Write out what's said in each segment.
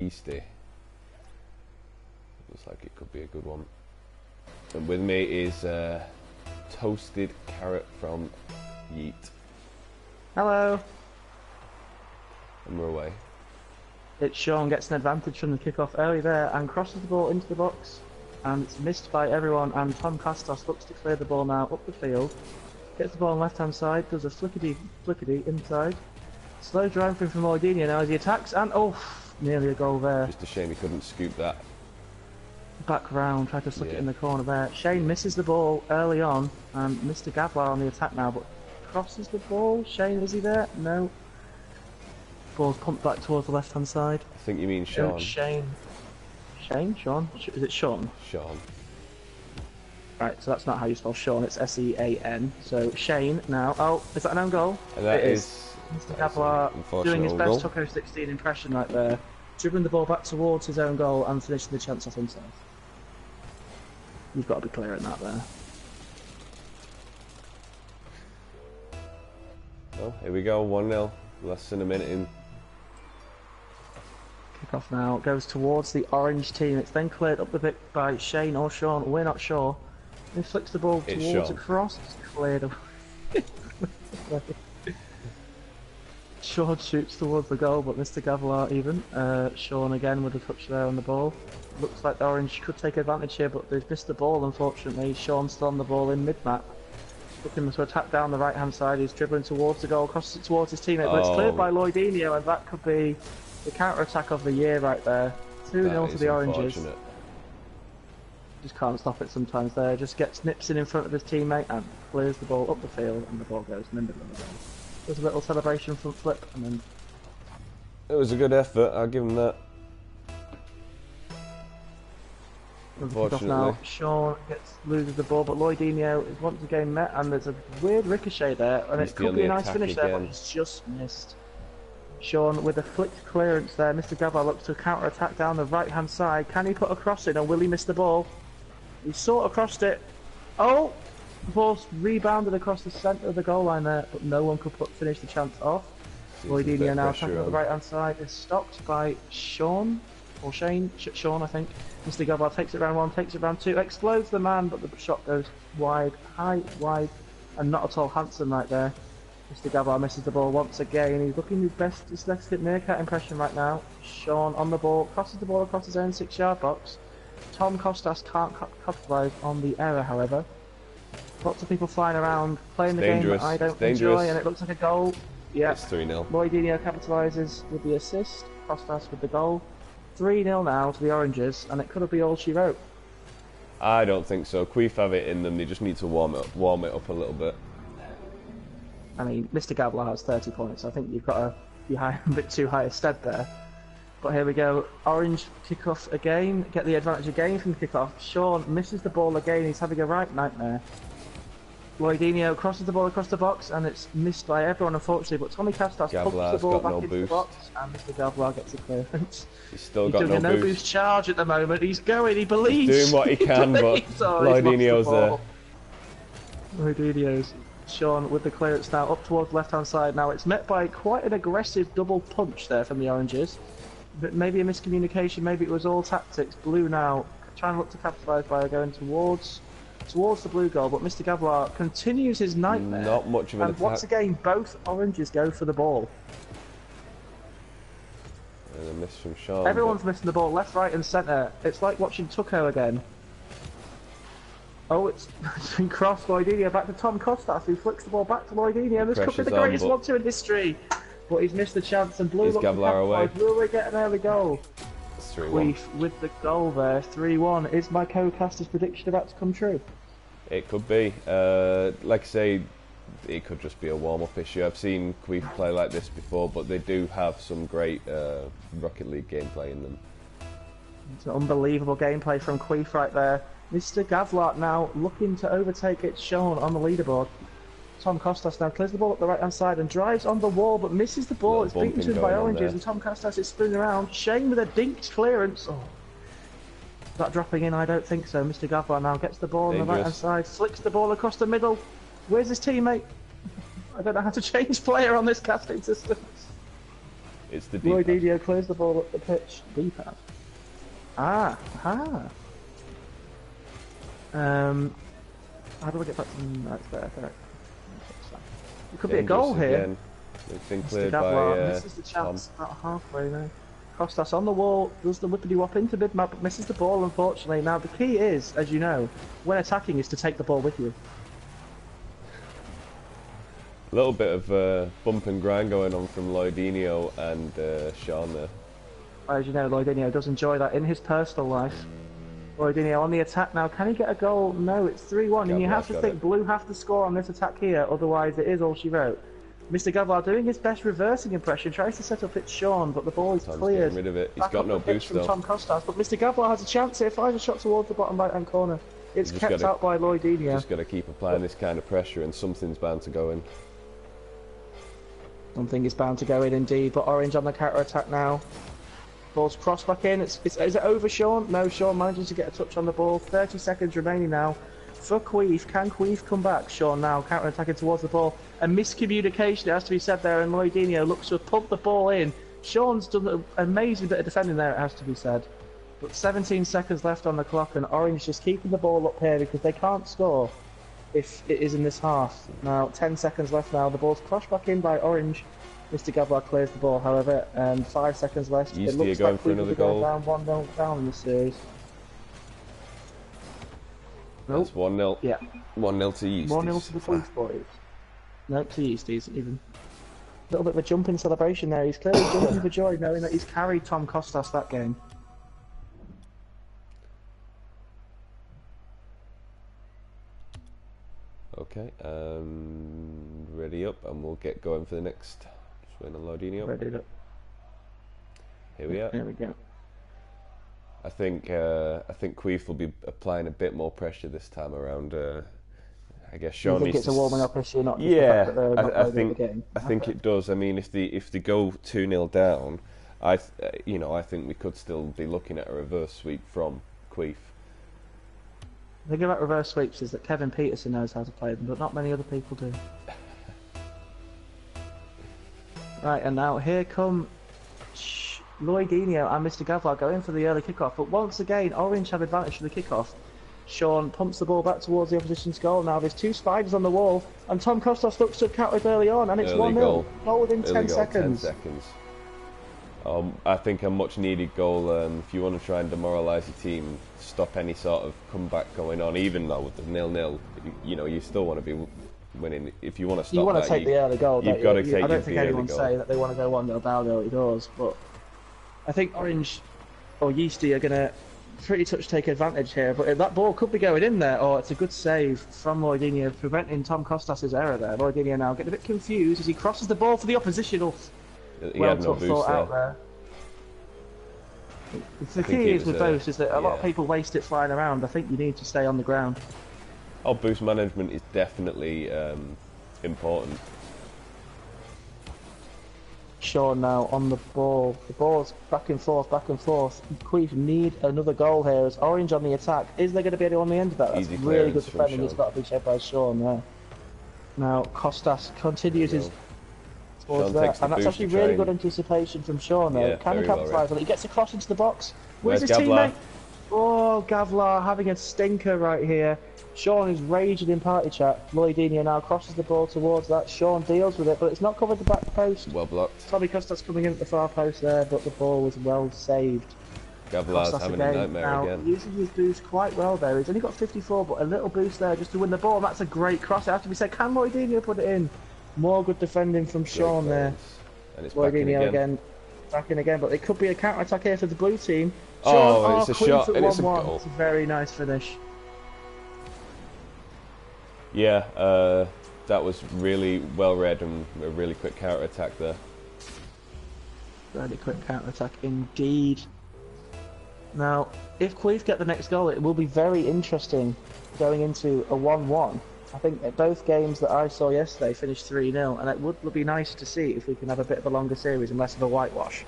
Yeasty. Looks like it could be a good one. And with me is Toasted Carrot from Yeet. Hello. And we're away. It's Sean gets an advantage from the kickoff early there and crosses the ball into the box. And it's missed by everyone, and Tom Kostas looks to clear the ball now up the field. Gets the ball on the left hand side, does a flickety inside. Slow drive from Moidinho now as he attacks, and oh, nearly a goal there. Just a shame he couldn't scoop that. Back round, tried to flick it in the corner there. Shane misses the ball early on, and Mr. Gavlar on the attack now, but crosses the ball. Shane, is he there? No. Ball's pumped back towards the left hand side. I think you mean Sean. Oh, Shane. Shane? Sean? Is it Sean? Sean. Right, so that's not how you spell Sean, it's S-E-A-N. So Shane now. Oh, is that an own goal? And that is Mr. Gavlar doing his best Tucko 16 impression right there. Dribbling the ball back towards his own goal and finishing the chance off himself. You've got to be clear in that there. Oh, here we go, 1-0. Less than a minute in. Kick off now, goes towards the orange team. It's then cleared up the bit by Shane or Sean, we're not sure. He flicks the ball towards a cross, it's cleared away. Sean shoots towards the goal, but Mr. Gavlar even. Sean again with a touch there on the ball. Looks like the orange could take advantage here, but they've missed the ball unfortunately. Sean's still on the ball in mid-map. Looking to attack down the right hand side, he's dribbling towards the goal, crosses it towards his teammate, but it's cleared by Lloydinho, and that could be the counter-attack of the year right there. 2-0 to the Oranges. Just can't stop it sometimes there, just gets nips in front of his teammate and clears the ball up the field, and the ball goes in the middle of the goal. There's a little celebration front flip, and then... It was a good effort, I'll give him that. Unfortunately. Now, Sean loses the ball, but Lloydinho is once again met, and there's a weird ricochet there, and it could be a nice finish there, but he's just missed. Sean with a flicked clearance there. Mr. Gavlar looks to counter-attack down the right-hand side. Can he put a cross in, or will he miss the ball? He sort of crossed it. Oh! The ball's rebounded across the centre of the goal line there, but no one could finish the chance off. Lloydinho now attacking on the right-hand side is stopped by Sean, or Shane, Sean I think. Mr. Gavlar takes it round one, takes it round two, explodes the man, but the shot goes wide, high, wide, and not at all handsome right there. Mr. Gavlar misses the ball once again. He's looking his best, his next meerkat impression right now. Sean on the ball, crosses the ball across his own 6-yard box. Tom Kostas can't capitalise on the error, however. Lots of people flying around, playing the game that I don't enjoy, and it looks like a goal. Yeah, it's 3-0. Lloydinho capitalises with the assist, Kostas with the goal. 3-0 now to the Oranges, and it could have been all she wrote. I don't think so. Queef have it in them. They just need to warm it up a little bit. I mean, Mr. Gavlar has 30 points. I think you've got to be a bit too high a stead there. But here we go. Orange kick-off again. Get the advantage again from the kick-off. Sean misses the ball again. He's having a right nightmare. Lloydinho crosses the ball across the box, and it's missed by everyone, unfortunately. But Tommy Kostas pumps the ball back into the box, and Mr. Gavlar gets a clearance. He's still He's got doing a no-boost charge at the moment. He's going. He believes. He's doing what he can, but Lloydinho's there. Lloydinho's Sean with the clearance now up towards the left-hand side. Now it's met by quite an aggressive double punch there from the Oranges. But maybe a miscommunication. Maybe it was all tactics. Blue now trying to look to capitalise by going towards the blue goal, but Mr. Gavlar continues his nightmare. Not much of an attack. Once again, both Oranges go for the ball. And a miss from Sean. Everyone's missing the ball, left, right and centre. It's like watching Tucko again. Oh, it's been crossed. Lloydinho back to Tom Kostas, who flicks the ball back to Lloydinho. This could be the greatest 1-2 in history. But he's missed the chance, and Blue looks to capitalise. Will we get an early goal? Queef with the goal there, 3-1. Is my co-caster's prediction about to come true? It could be. Like I say, it could just be a warm-up issue. I've seen Queef play like this before, but they do have some great Rocket League gameplay in them. It's an unbelievable gameplay from Queef right there. Mr. Gavlar now looking to overtake it, Sean on the leaderboard. Tom Kostas now clears the ball up the right-hand side and drives on the wall, but misses the ball. It's beaten to him by Oranges, and Tom Kostas is spinning around. Shane with a dinked clearance. Oh. Is that dropping in? I don't think so. Mr. Gavlar now gets the ball on the right-hand side, flicks the ball across the middle. Where's his teammate? I don't know how to change player on this casting system. It's the D-pad. Lloydinho clears the ball up the pitch. D-pad. Ah, ha. How do I get back to the... That's there. It could be a goal here. It's been cleared by misses the chance about halfway there. Costas on the wall, does the whippity wop into mid-map, but misses the ball unfortunately. Now the key is, as you know, when attacking is to take the ball with you. A little bit of bump and grind going on from Lloydinho and Sean there. As you know, Lloydinho does enjoy that in his personal life. Lloydinho on the attack now. Can he get a goal? No, it's 3-1, and you have to think Blue have to score on this attack here, otherwise it is all she wrote. Mr. Gavlar doing his best reversing impression, tries to set up it's Sean, but the ball is cleared. Rid of it. He's got no boost from though. Tom Costas, but Mr. Gavlar has a chance here, fires a shot towards the bottom right hand corner. It's kept out by Lloydinho. Just got to keep applying this kind of pressure and something's bound to go in. Something is bound to go in indeed, but Orange on the counter attack now. Ball's crossed back in. Is it over Sean? No, Sean manages to get a touch on the ball. 30 seconds remaining now for Queef. Can Queef come back? Sean now counter attacking towards the ball. A miscommunication, it has to be said there, and Lloydinho looks to have pumped the ball in. Sean's done an amazing bit of defending there, it has to be said. But 17 seconds left on the clock, and Orange just keeping the ball up here because they can't score if it is in this half. Now, 10 seconds left now. The ball's crushed back in by Orange. Mr. Gavlar clears the ball, however, and 5 seconds left. Yeasty it looks going like for another goal. Down 1-0 down in the series. That's 1-0. Yeah. 1-0 to Yeasty. 1-0 to the Queef boys. Nope, to Yeasties even. A little bit of a jumping celebration there. He's clearly jumping for joy, knowing that he's carried Tom Costas that game. Okay, ready up, and we'll get going for the next swing on Lloydinho. Ready up. Here we are. Here we go. I think Queef will be applying a bit more pressure this time around. I guess Sean needs it's a warming up issue, not just yeah. The fact that not I think it does. I mean, if they go 2-0 down, I think we could still be looking at a reverse sweep from Queef. The thing about reverse sweeps is that Kevin Peterson knows how to play them, but not many other people do. Right, and now here come Lloydinho and Mr. Gavlar going for the early kickoff, but once again, Orange have advantage for the kickoff. Sean pumps the ball back towards the opposition's goal. Now there's two spiders on the wall, and Tom Costas looks to have countered early on, and it's 1-0. Goal within 10 seconds. 10 seconds. I think a much needed goal. If you want to try and demoralise your team, stop any sort of comeback going on, even though with the 0-0, you still want to be winning. If you want to stop, you want to take the early goal. You've got to take the early goal. I don't think anyone say that they want to go 1-0 down early doors, but I think Orange or Yeasty are going to pretty much take advantage here. But that ball could be going in there, or it's a good save from Lloydinho, preventing Tom Costas' error there. Lloydinho now getting a bit confused as he crosses the ball for the opposition. He had no boost out there. The key is with boost is that a lot of people waste it flying around. I think you need to stay on the ground. Oh, boost management is definitely important. Sean now on the ball. The ball's back and forth, back and forth. Queef need another goal here as Orange on the attack. Is there going to be anyone on the end of that? That's really good defending. It's got to be shed by Sean there. Now Costas continues his towards that, and that's actually really good anticipation from Sean there. Can he capitalise on it? He gets a cross into the box. Where's his teammate? Oh, Gavlar having a stinker right here. Sean is raging in party chat. Lloydinho now crosses the ball towards that. Sean deals with it, but it's not covered the back post. Well blocked. Tommy Costas coming in at the far post there, but the ball was well saved. Gavlar's having a nightmare again. Using his boost quite well there. He's only got 54, but a little boost there just to win the ball. That's a great cross. It has to be said. Can Lloydinho put it in? More good defending from Sean there. And it's Lloydinho again. Back in again, but it could be a counter-attack here for the blue team. Sean, it's a shot and it's a goal. It's a very nice finish. Yeah, that was really well read and a really quick counter-attack there. Really quick counter-attack indeed. Now, if Queef get the next goal, it will be very interesting going into a 1-1. I think that both games that I saw yesterday finished 3-0, and it would be nice to see if we can have a bit of a longer series and less of a whitewash.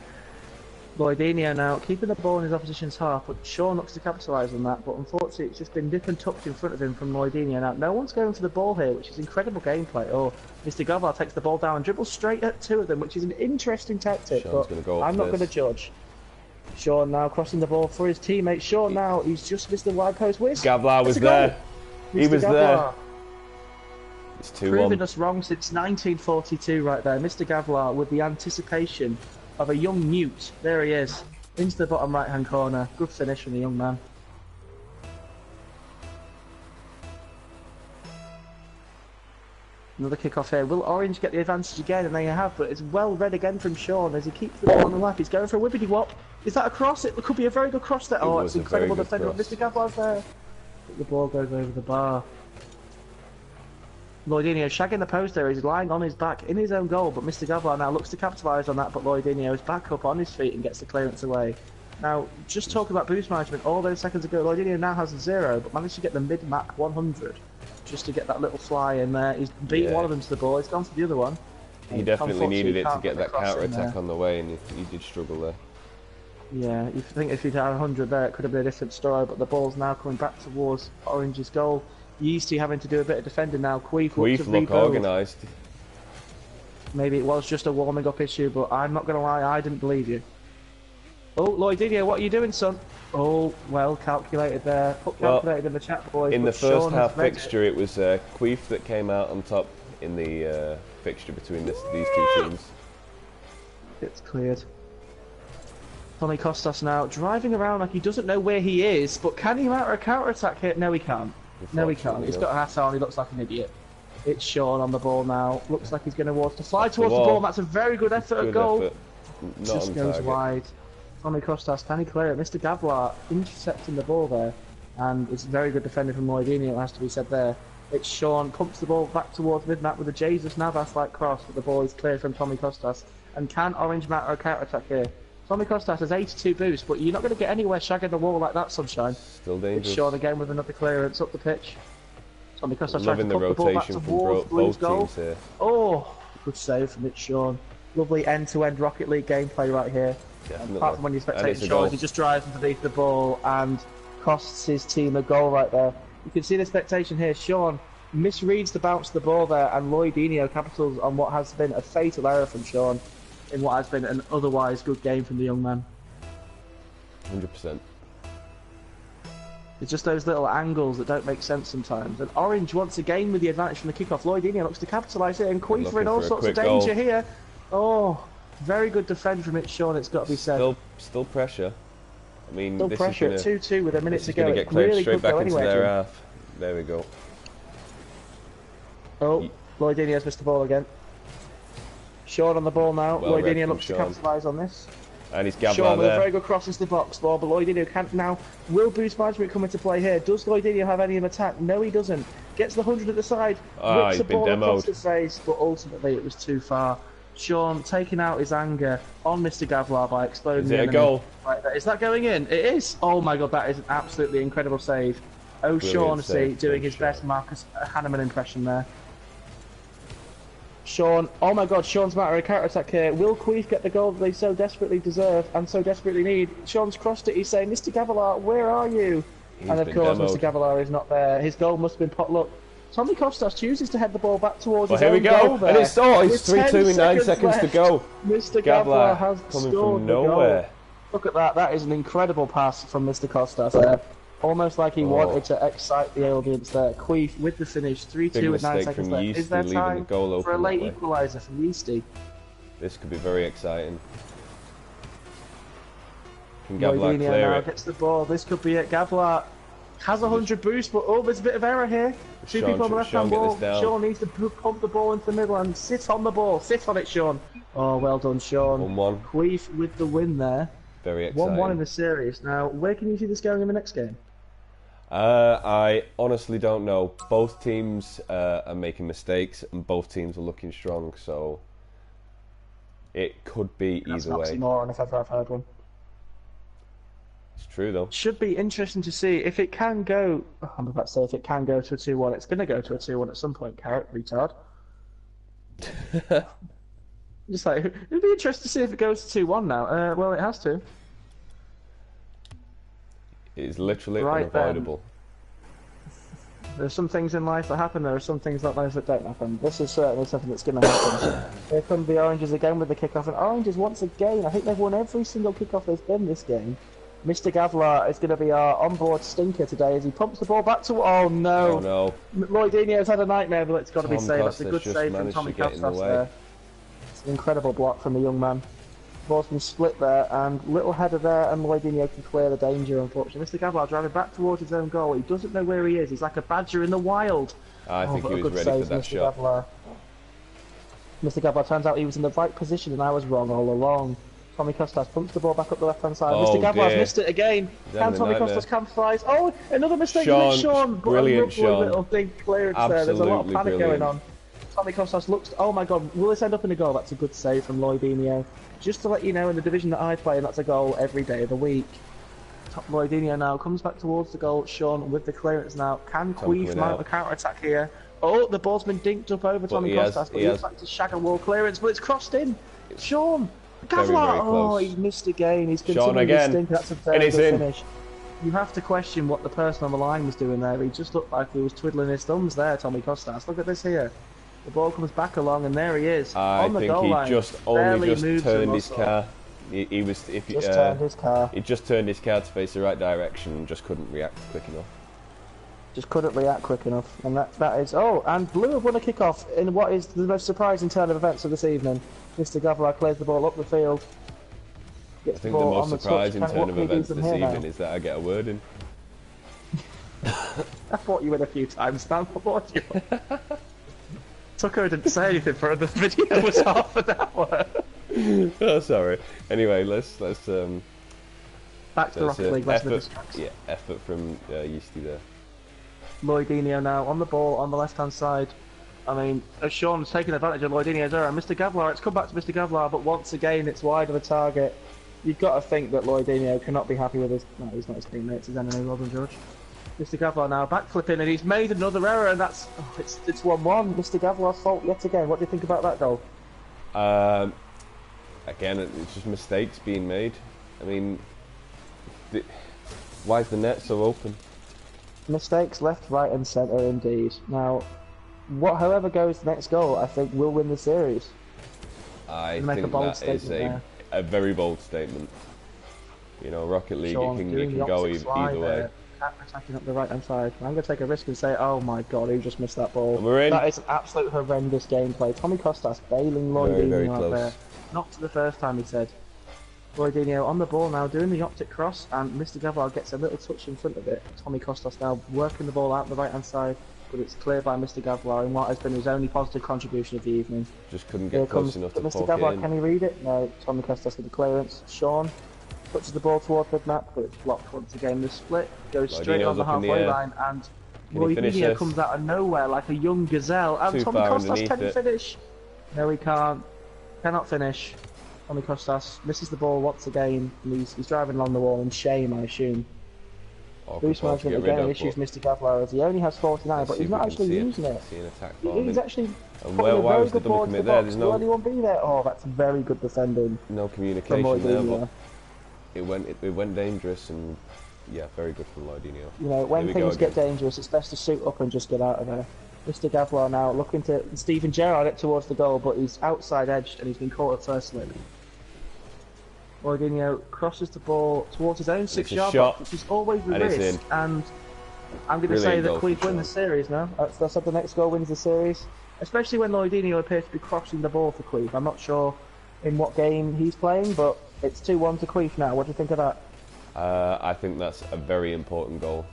Lloydinho now keeping the ball in his opposition's half, but Sean looks to capitalise on that, but unfortunately it's just been nip and tucked in front of him from Lloydinho. Now no one's going for the ball here, which is incredible gameplay. Or Mr. Gavar takes the ball down and dribbles straight at two of them, which is an interesting tactic, Sean's but I'm not going to judge. Sean now crossing the ball for his teammate. Sean now, he's just missed the wide post. Where's Gavlar was there. He was there. It's 2-1. Proving us wrong since 1942 right there. Mr. Gavlar with the anticipation of a young newt. There he is. Into the bottom right hand corner. Good finish from the young man. Another kick-off here. Will Orange get the advantage again? And they have, but it's well read again from Sean as he keeps the ball on the lap. He's going for a whippity-wop. Is that a cross? It could be a very good cross there. Oh, it's incredible defender. Mr. Gavlar's there. But the ball goes over the bar. Lloydinho shagging the post there. He's lying on his back in his own goal, but Mr. Gavlar now looks to capitalise on that, but Lloydinho is back up on his feet and gets the clearance away. Now, just talking about boost management, all those seconds ago, Lloydinho now has 0, but managed to get the mid-map 100 just to get that little fly in there. He's beaten one of them to the ball, he's gone for the other one. He definitely needed it to get that counter-attack on the way, and he did struggle there. Yeah, you think if he'd had 100 there, it could have been a different story, but the ball's now coming back towards Orange's goal. Yeasty having to do a bit of defending now. Queef look organised. Maybe it was just a warming up issue, but I'm not going to lie, I didn't believe you. Oh, Lloydinho, what are you doing, son? Oh, well calculated there. Put calculated in the chat, boys. In the first half fixture, it was Queef that came out on top in the fixture between these two teams. It's cleared. Tommy Costas now driving around like he doesn't know where he is, but can he mount a counter-attack here? No, he can't. No, he can't. He's got a hat on. He looks like an idiot. It's Sean on the ball now. Looks like he's going to fly towards the ball. And that's a very good effort at goal. Just goes wide. Tommy Costas, can he clear it? Mr. Gavlar intercepting the ball there. And it's very good defending from Lloydinho, it has to be said there. It's Sean, pumps the ball back towards mid-map with a Jesus Navas-like cross, but the ball is cleared from Tommy Costas. And can Orange mount a counter-attack here? Tommy Costas has 82 boost, but you're not going to get anywhere shagging the wall like that, Sunshine. Still dangerous. It's Sean again with another clearance up the pitch. Tommy Costas trying to the pump the ball back towards Blue's goal. Here. Oh, good save from it, Sean. Lovely end-to-end Rocket League gameplay right here. Apart from when you're spectating Sean, he just drives underneath the ball and costs his team a goal right there. You can see the spectation here. Sean misreads the bounce of the ball there, and Lloydinho capitals on what has been a fatal error from Sean in what has been an otherwise good game from the young man. 100%. It's just those little angles that don't make sense sometimes. And Orange once again with the advantage from the kickoff. Lloydinho looks to capitalise it, and Queef in all sorts of danger here. Oh, very good defend from it, Sean. It's got to be said. Still pressure. I mean, still pressure at 2-2 with a minute to go. It's going to get cleared straight back into their half. There we go. Oh, Lloydinho has missed the ball again. Sean on the ball now. Lloydinho looks to capitalise on this. And he's Gavlar Sean with a very good cross into the box ball, but Lloydinho can't now. Will boost management come into play here? Does Lloydinho have any attack? No, he doesn't. Gets the 100 at the side. Whips the ball across the face, but ultimately it was too far. Sean taking out his anger on Mr. Gavlar by exploding the enemy. Is it a goal? Right there. Is that going in? It is! Oh my god, that is an absolutely incredible save. O'Shaughnessy doing his best Marcus Hanneman impression there. Sean, oh my god, Sean's matter of counter-attack here. Will Queef get the goal that they so desperately deserve and so desperately need? Sean's crossed it, he's saying, Mr. Gavlar, where are you? And of course, Mr. Gavlar is not there. His goal must have been pot luck. Tommy Costas chooses to head the ball back towards his own goal there. And it's 3-2 in 9 seconds to go. Mr. Gavlar has coming scored from nowhere. The goal. Look at that, that is an incredible pass from Mr. Costas there. Almost like he wanted to excite the audience there. Queef with the finish, 3-2 with 9 seconds left. Is there time for a late equaliser from Yeasty? This could be very exciting. Can Gavlar clear it? Gets the ball. This could be it. Gavlar has 100 boost, but oh, there's a bit of error here. Two people on the left-hand ball. Sean needs to pump the ball into the middle and sit on the ball. Sit on it, Sean. Oh, well done, Sean. 1-1. Queef with the win there. Very exciting. 1-1 in the series. Now, where can you see this going in the next game? I honestly don't know. Both teams are making mistakes, and both teams are looking strong, so it could be either way. More on if ever I've heard one. It's true, though. Should be interesting to see if it can go. I'm about to say if it can go to a 2-1. It's going to go to a 2-1 at some point. Carrot retard. Just like, it'd be interesting to see if it goes to 2-1 now. Well, it has to. It is literally unavoidable. There's some things in life that happen, there are some things in life that don't happen. This is certainly something that's going to happen. Here come the Oranges again with the kickoff, and Oranges once again, I think they've won every single kickoff there's been this game. Mr. Gavlar is going to be our onboard stinker today as he pumps the ball back to... Oh no! Oh no. Lloydinho's had a nightmare, but it's got to be saved. That's a good save from Tommy Kostas there. It's an incredible block from the young man. Ball's been split there, and little header there, and Lloydinho can clear the danger, unfortunately. Mr. Gavlar driving back towards his own goal. He doesn't know where he is. He's like a badger in the wild. I think he was ready for that shot. Mr. Gavlar, turns out he was in the right position, and I was wrong all along. Tommy Kostas pumps the ball back up the left-hand side. Oh, Mr. Gavlar's missed it again. Can Tommy Kostas capitalise? Oh, another mistake. Sean. Brilliant, Sean. Little big clearance there. There's a lot of panic going on. Tommy Kostas looks... Oh my god, will this end up in a goal? That's a good save from Lloydinho. Just to let you know, in the division that I play, and that's a goal every day of the week. Lloydinho now comes back towards the goal. Sean with the clearance now. Can Queef mount a counter-attack here? Oh, the ball's been dinked up over Tommy Kostas, but he's back to shag and wall clearance, but it's crossed in. Sean! Gavlar! Oh, he missed again. He's continuing to stink. That's a very good finish. You have to question what the person on the line was doing there. He just looked like he was twiddling his thumbs there, Tommy Kostas. Look at this here. The ball comes back along, and there he is on the goal line. I think he just turned his car. He turned his car. He just turned his car to face the right direction and just couldn't react quick enough. Just couldn't react quick enough, and that is... Oh, and Blue have won a kick-off in what is the most surprising turn of events of this evening. Mr. Gavlar clears the ball up the field. I think the most surprising turn of events this evening is that I get a word in. I fought you in a few times, man. What bought you? Tucker didn't say anything for the video was half an hour. Oh, sorry. Anyway, let's back to the Rocket League. Effort from Yeasty there. Lloydinho now on the ball on the left-hand side. I mean, Sean's taking advantage of Lloydinho's error. Mr. Gavlar, it's come back to Mr. Gavlar, but once again it's wide of the target. You've got to think that Lloydinho cannot be happy with his... No, he's not his teammate, his enemy, well done, George. Mr. Gavlar now backflipping, and he's made another error, and that's... Oh, it's 1-1. Mr. Gavlar's fault yet again. What do you think about that goal? Again, it's just mistakes being made. I mean, why is the net so open? Mistakes left, right and centre indeed. Now, however goes the next goal, I think will win the series. I think that is a very bold statement. You know, Rocket League, it can go either way. Attacking up the right hand side. I'm going to take a risk and say, oh my god, who just missed that ball? We're in. That is an absolute horrendous gameplay. Tommy Kostas bailing Lloydinho out there. Not for the first time, he said. Lloydinho on the ball now, doing the optic cross, and Mr. Gavlar gets a little touch in front of it. Tommy Kostas now working the ball out the right hand side, but it's cleared by Mr. Gavlar in what has been his only positive contribution of the evening. Just couldn't get close enough to Mr. Gavlar, can he read it? No, Tommy Kostas with the clearance. Sean touches the ball toward mid-map, but it's blocked once again. The split goes straight on the halfway line, and Lloydinho comes out of nowhere like a young gazelle, and Tommy Kostas can finish. No, he can't. Cannot finish. Tommy Kostas misses the ball once again, and he's driving along the wall in shame, I assume. Boost management again issues Mr. Gavlar as he only has 49, but he's not actually using it. He's actually putting a very good ball into the box. Will anyone be there? Oh, that's very good defending. No communication there, but it went dangerous, and yeah, very good from Lloydinho. You know, when things get dangerous, it's best to suit up and just get out of there. Mr. Gavlar now looking to Stephen Gerrard it towards the goal, but he's outside edged and he's been caught at first slip. Lloydinho crosses the ball towards his own 6-yard box, which is always the risk, and I'm going to say that Queef win the series now. That's the next goal wins the series, especially when Lloydinho appears to be crossing the ball for Queef. I'm not sure in what game he's playing, but it's 2-1 to Queef now. What do you think of that? I think that's a very important goal.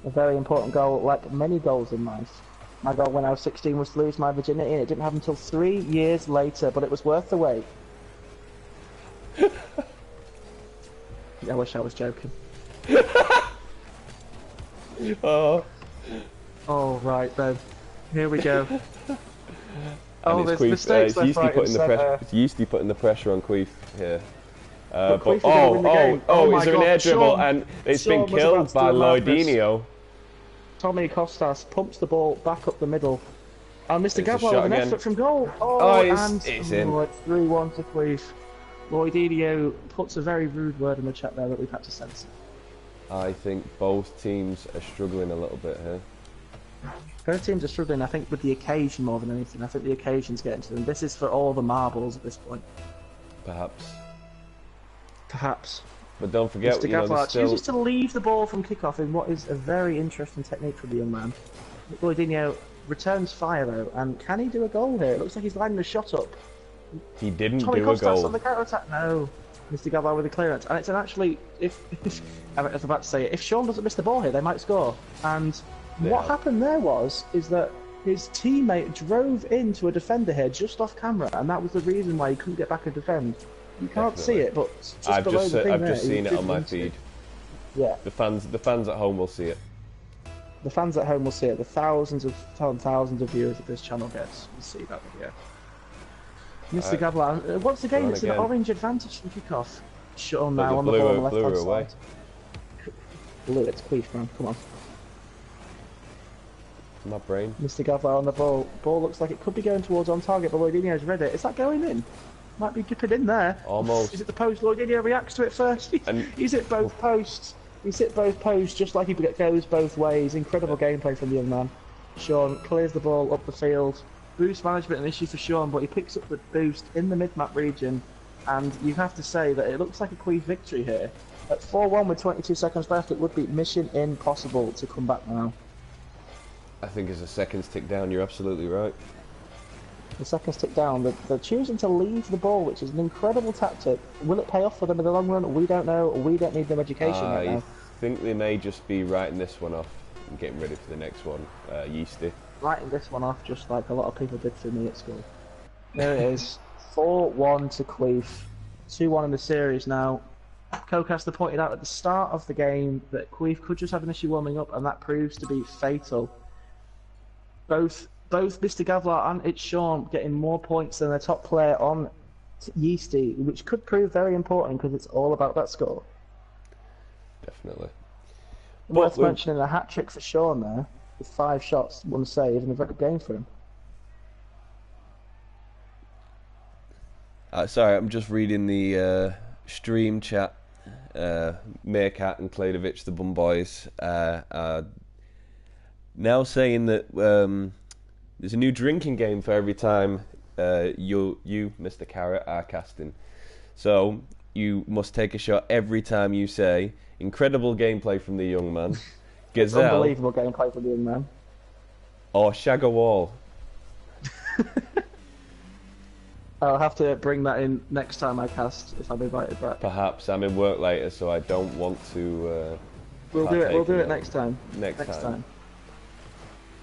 A very important goal, like many goals in life. My goal when I was 16 was to lose my virginity, and it didn't happen until 3 years later, but it was worth the wait. I wish I was joking. Oh, right then. Here we go. Oh, there's mistakes left, right, and centre. It's Yeasty putting the pressure on Queef here. Is there an air dribble? And it's been killed by Lloydinho. Tommy Kostas pumps the ball back up the middle. And Mr. Gavlar with an effort from goal. Oh, it's in. It's 3-1 to Queef. Lloydinho puts a very rude word in the chat there that we've had to censor. I think both teams are struggling a little bit here. Both teams are struggling, I think, with the occasion more than anything. I think the occasion's getting to them. This is for all the marbles at this point. Perhaps. Perhaps. But don't forget, Mr. Gavlar chooses to leave the ball from kickoff in what is a very interesting technique from the young man. Lloydinho returns fire though, and can he do a goal here? It looks like he's lining the shot up. He didn't Tommy do a goal. On the counter attack. No, Mr. Gavlar with a clearance, and it's an actually. If I was about to say it, if Sean doesn't miss the ball here, they might score. And what happened there is that his teammate drove into a defender here just off camera, and that was the reason why he couldn't get back and defend. You can't see it, but just below the thing I've just seen it on my feed. Yeah. The fans at home will see it. The fans at home will see it. The thousands of viewers that this channel gets will see that video. Mr. Gavlar, once again, it's an orange advantage from kickoff. Sean now on the ball on the left-hand side. Blue, it's Queef, man. Come on. My brain. Mr. Gavlar on the ball. Ball looks like it could be going towards on target, but Lloydinho's read it. Is that going in? Might be dipping in there. Almost. Is it the post? Lloydinho reacts to it first. He's hit both posts. He's hit both posts just like he goes both ways. Incredible gameplay from the young man. Sean clears the ball up the field. Boost management an issue for Sean, but he picks up the boost in the mid-map region. And you have to say that it looks like a Queef victory here. At 4-1 with 22 seconds left, it would be mission impossible to come back now. I think as the seconds tick down, you're absolutely right. The seconds tick down. They're choosing to leave the ball, which is an incredible tactic. Will it pay off for them in the long run? We don't know. We don't need them education right now. I think they may just be writing this one off and getting ready for the next one. Yeasty. Writing this one off just like a lot of people did for me at school. There it is. 4-1 to Queef. 2-1 in the series now. Cocaster pointed out at the start of the game that Queef could just have an issue warming up, and that proves to be fatal. Both Mr. Gavlar and it's Sean getting more points than their top player on Yeasty, which could prove very important because it's all about that score. Definitely. Worth mentioning a hat-trick for Sean there, with 5 shots, 1 save, and a very good game for him. Sorry, I'm just reading the stream chat. Meerkat and Kladovic, the Bum Boys, now saying that there's a new drinking game for every time you, Mr. Carrot, are casting. So you must take a shot every time you say incredible gameplay from the young man, Gazelle, unbelievable gameplay from the young man, or shag a wall. I'll have to bring that in next time I cast if I'm invited back. Perhaps. I'm in work later, so I don't want to. We'll do it next time. Next time.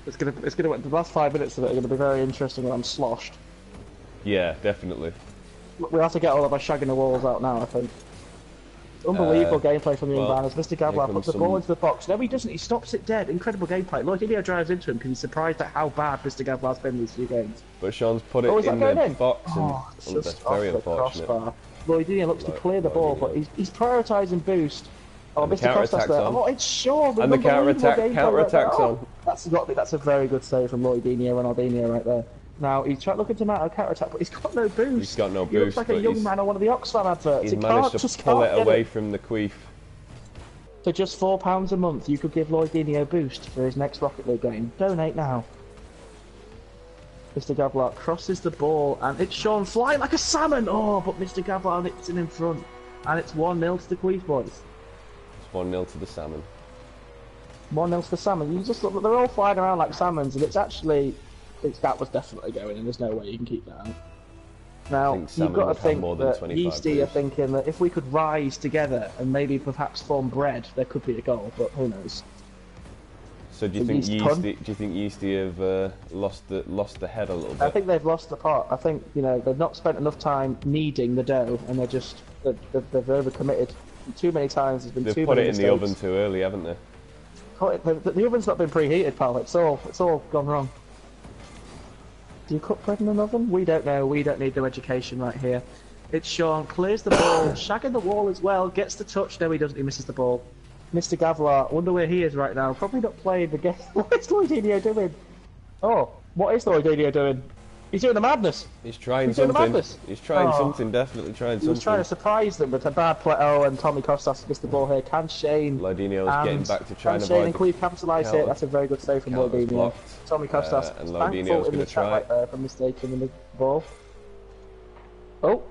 It's gonna. The last 5 minutes of it are gonna be very interesting when I'm sloshed. Yeah, definitely. We'll have to get all of our shagging the walls out now, I think. Unbelievable gameplay from the young man as Mr. Gavlar puts the ball into the box. No, he doesn't. He stops it dead. Incredible gameplay. Lloydinho drives into him because he's surprised at how bad Mr. Gavlar's been these few games. But Sean's put it in the box, and that's very unfortunate. Lloydinho looks to clear the ball, but he's prioritising boost. Oh, Mr. Costas there. Oh, it's Sean. And the counter-attack's on. That's a very good save from Lloydinho and Ronaldinho right there. Now, he's looking to mount a counter-attack, but he's got no boost. He's got no boost. He looks like a young man on one of the Oxfam adverts. He's managed to pull it away from the Queef. For just £4 a month, you could give Lloydinho a boost for his next Rocket League game. Donate now. Mr. Gavlar crosses the ball, and it's Sean flying like a salmon! Oh, but Mr. Gavlar nips in front. And it's 1-0 to the Queef boys. It's 1-0 to the salmon. 1-0 to the salmon. You just look, they're all flying around like salmons, and it's actually... that was definitely going, and there's no way you can keep that out. Now, you've got to think that Yeasty are thinking that if we could rise together and maybe perhaps form bread, there could be a goal, but who knows? So do you think Yeasty have lost the head a little bit? I think they've lost the pot. I think they've not spent enough time kneading the dough, and they've overcommitted too many times. There's been they've too put many it in mistakes. the oven too early, haven't they? The oven's not been preheated, pal. It's all gone wrong. Do you cook bread in an oven? We don't know. We don't need no education right here. It's Sean, clears the ball, shagging the wall as well, gets the touch. No, he doesn't. He misses the ball. Mr. Gavlar, wonder where he is right now. Probably not playing the game. What is Lloydinho doing? Oh, What is Lloyd Dino doing? He's doing the madness. He's trying something. He's trying something, definitely trying something. He was trying to surprise them with a bad play. Oh, and Tommy Costas missed the ball here. Can Shane... Loidinho's getting back to trying to Shane and Queef capitalise it? That's a very good save from Loidinho. Tommy Costas and Loidinho's going to try. Right there for mistaking the ball. Oh,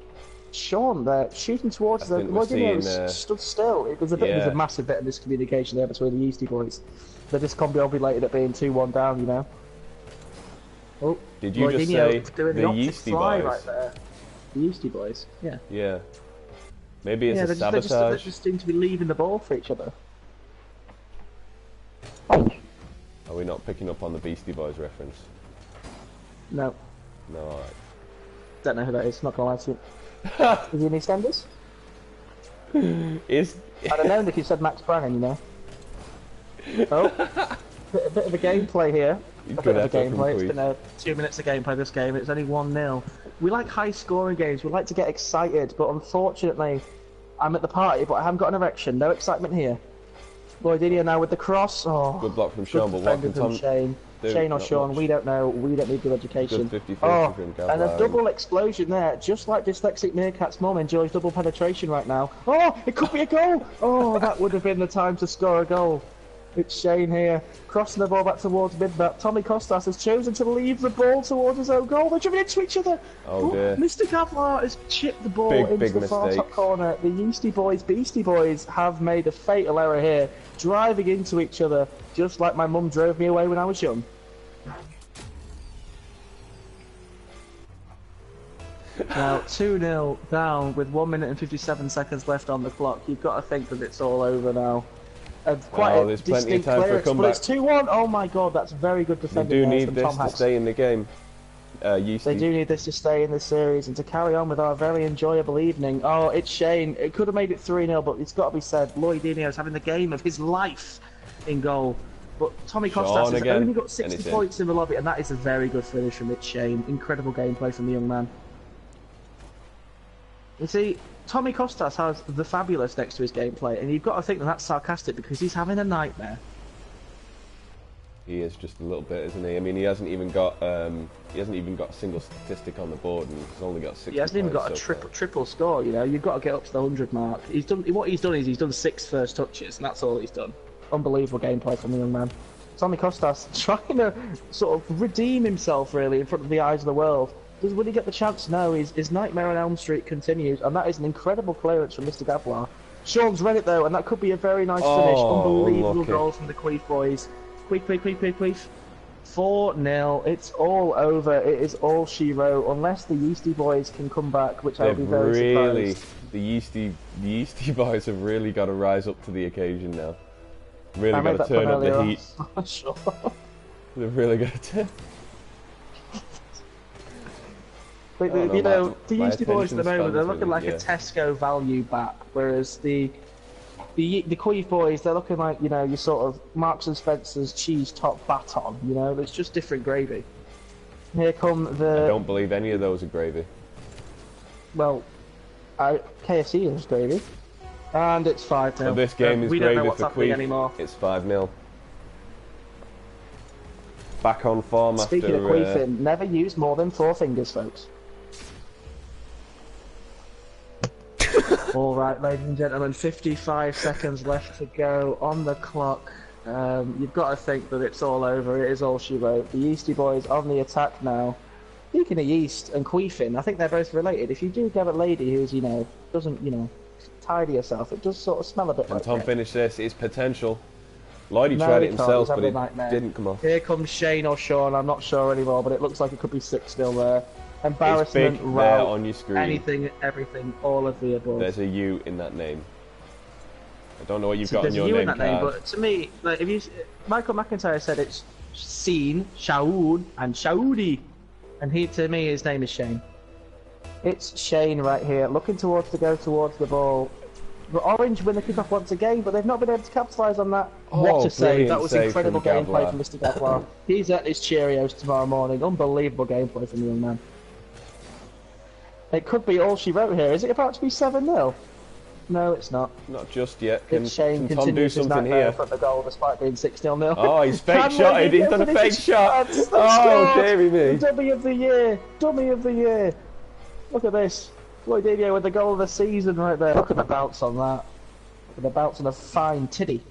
Sean there, shooting towards them. Loidinho stood still. It was a bit. There's a massive bit of miscommunication there between the Yeasty boys. They're discombobulated at being 2-1 down, you know. Oh, did you just say the Yeasty boys? Right there. The Yeasty boys, yeah. Yeah. Maybe it's a sabotage. They just seem to be leaving the ball for each other. Are we not picking up on the Beastie Boys reference? No. No, alright. Don't know who that is, not gonna lie to you. Is he in EastEnders? I don't know, Nick, you said Max Brannan, you know. Oh, a bit of a gameplay here. A bit of a gameplay. It's been 2 minutes of gameplay this game. It's only 1-0. We like high-scoring games. We like to get excited, but unfortunately, I'm at the party, but I haven't got an erection. No excitement here. Loidinho now with the cross. Oh, good block from Sean, but what can Tom Shane? Shane or Sean? We don't know. We don't need good education. Good 50-50 from Gavlar. And a double explosion there, just like Dyslexic Meerkat's mum enjoys double penetration right now. Oh, it could be a goal. Oh, that would have been the time to score a goal. It's Shane here, crossing the ball back towards mid-back. Tommy Costas has chosen to leave the ball towards his own goal. They're driving into each other. Oh dear. Mr. Gavlar has chipped the ball into the far top corner. The Yeasty boys, Beastie Boys, have made a fatal error here, driving into each other, just like my mum drove me away when I was young. Now, 2-0 down with 1 minute and 57 seconds left on the clock. You've got to think that it's all over now. There's plenty of time for a comeback. But it's 2-1. Oh my god, that's very good defending. They do need this to stay in the game. They do need this to stay in the series and to carry on with our very enjoyable evening. Oh, it's Shane. It could have made it 3-0, but it's got to be said, Loidinho's having the game of his life in goal. But Tommy Costas has only got 60 points in the lobby, and that is a very good finish from Mitch Shane. Incredible gameplay from the young man. You see, Tommy Costas has the fabulous next to his gameplay, and you've got to think that that's sarcastic because he's having a nightmare. He is just a little bit, isn't he? I mean, he hasn't even got a single statistic on the board, and he's only got 60. He hasn't even got a triple score. You know, you've got to get up to the 100 mark. What he's done is he's done 6 first touches, and that's all he's done. Unbelievable gameplay from the young man. Tommy Costas trying to sort of redeem himself, really, in front of the eyes of the world. Will he get the chance? No, his nightmare on Elm Street continues, and that is an incredible clearance from Mr. Gavlar. Sean's read it though, and that could be a very nice finish. Unbelievable goal from the Queef boys. Queef. 4-0. It's all over. It is all she wrote, unless the Yeasty boys can come back, which I'll be very surprised. The Yeasty boys have really got to rise up to the occasion now. Really got to turn up the heat. Sure. They've really got to turn. You know, the Yeasty boys at the moment, they're looking like a Tesco value back, whereas the Queef boys, they're looking like, you know, your sort of Marks and Spencer's cheese top baton, you know, it's just different gravy. Here come the... I don't believe any of those are gravy. Well, KFC is gravy. And it's 5-0. So this game is gravy for Queef. Anymore. It's 5-0. Back on form after... Speaking of queefing, never use more than 4 fingers, folks. Alright, ladies and gentlemen, 55 seconds left to go on the clock. You've got to think that it's all over. It is all she wrote. The Yeasty boys on the attack now. Speaking of yeast and queefing, I think they're both related. If you do get a lady who's, you know, doesn't, you know, tidy herself, it does sort of smell a bit like Tom finished this. It's potential. Lloydie tried it himself, but it didn't come off. Here comes Shane or Sean, I'm not sure anymore, but it looks like it could be 6-0 there. Embarrassment, it's big there on your screen. Anything, everything, all of the above. There's a U in that name. I don't know what you've got on your name card. Name, but to me, like, if you, Michael McIntyre said it's Sheen, Shaoud, and Shaoudi, and to me, his name is Shane. It's Shane right here, looking to go towards the ball. The Orange win the kickoff once again, but they've not been able to capitalise on that. What a save! That was incredible gameplay from Mr. Gavlar. He's at his Cheerios tomorrow morning. Unbelievable gameplay from the young man. It could be all she wrote here. Is it about to be 7-0? No, it's not. Not just yet. Can Shane Tom do something here? From the goal despite being 6-0. Oh, he's fake shotted. He's done a fake shot. Oh, dearie me. Dummy of the year. Dummy of the year. Look at this. Lloyd Dinier with the goal of the season right there. Look at the bounce on that. Look at the bounce on a fine titty.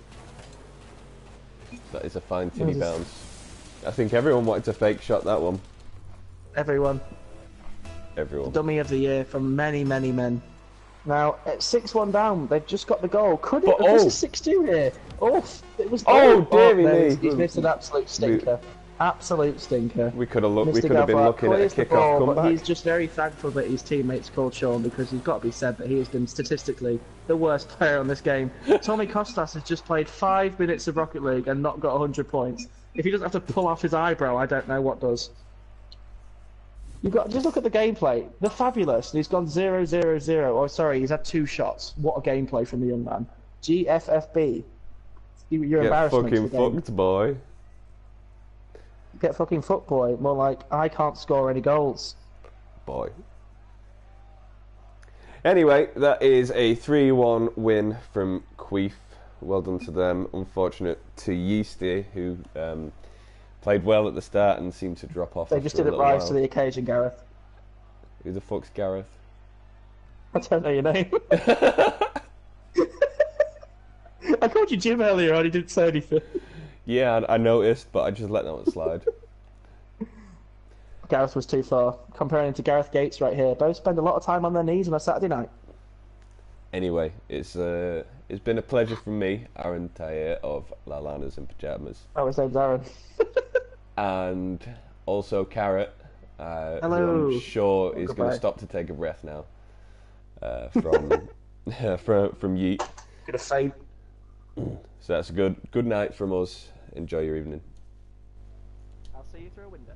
That is a fine titty bounce. I think everyone wanted to fake shot that one. Everyone. Dummy of the year from many, many men. Now, at 6-1 down, they've just got the goal. Could it? This is 6-2 here. Oh, it was. Oh, dearie me! He's missed an absolute stinker. Absolute stinker. We could have been looking at a kick-off comeback. But he's just very thankful that his teammates called Sean, because he's got to be said that he has been statistically the worst player on this game. Tommy Costas has just played 5 minutes of Rocket League and not got 100 points. If he doesn't have to pull off his eyebrow, I don't know what does. You've got just look at the gameplay. They're fabulous. He's gone 0-0-0. Oh, sorry, he's had 2 shots. What a gameplay from the young man. GFFB. You're embarrassment. Get fucking fucked, boy. Get fucking fucked, boy. More like I can't score any goals. Boy. Anyway, that is a 3-1 win from Queef. Well done to them. Unfortunate to Yeasty, who played well at the start and seemed to drop off. They just didn't rise to the occasion, Gareth. Who the fuck's Gareth? I don't know your name. I called you Jim earlier and he didn't say anything. Yeah, I noticed, but I just let that one slide. Gareth was too far. Comparing him to Gareth Gates right here. Both spend a lot of time on their knees on a Saturday night. Anyway, it's been a pleasure from me, Aaron Tayer of La Lanas in Pyjamas. Oh, his name's Aaron. And also Carrot, hello. who I'm sure is going to stop to take a breath now from Yeet. Gonna faint. So that's a good night from us. Enjoy your evening. I'll see you through a window.